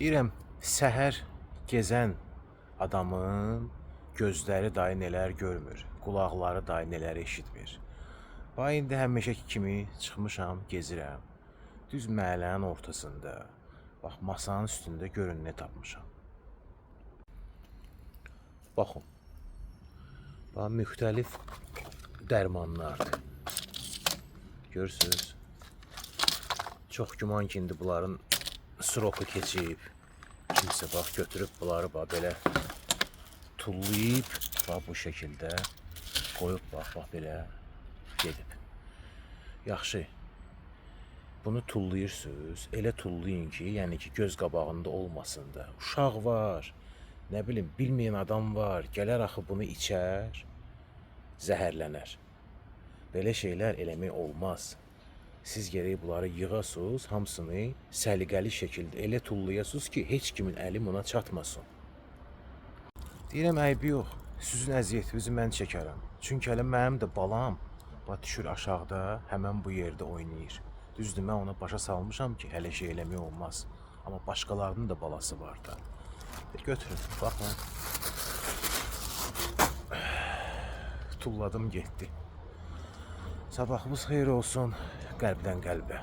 Deyirəm, səhər gezən adamın gözləri dayı nələr görmür, qulaqları dayı nələr eşitmir. Bax, indi həmişəki kimi çıxmışam, gezirəm. Düz məhəllənin ortasında, bax, masanın üstündə görün nə tapmışam. Baxın, bax, müxtəlif dərmanlardır. Görürsünüz? Çox güman ki, indi bunların sroku keçib. Kimsə bax götürüb bunları bax belə tullayıb, bax bu şəkildə qoyub bax belə gedib. Yaxşı. Bunu tullayırsınız, elə tullayın ki, yəni ki göz qabağında olmasın da. Uşaq var, nə bilim, bilməyən adam var, gələr axı bunu içər, zəhərlənər. Belə şeylər eləmək olmaz. Siz gərək bunları yığasınız, hamısını səliqəli şəkildə elə tullayasınız ki, heç kimin əli buna çatmasın. Deyirəm, əybi yox, sizin əziyyətinizi mən çəkərəm. Çünki hələ mənim də balam düşür aşağıda, həmən bu yerdə oynayır. Düzdür, mən ona başa salmışam ki, hələ şey eləmək olmaz. Amma başqalarının da balası var da. Götürün, baxın. Tulladım, getdi. Sabahımız xeyir olsun, qəlbdən qəlbə.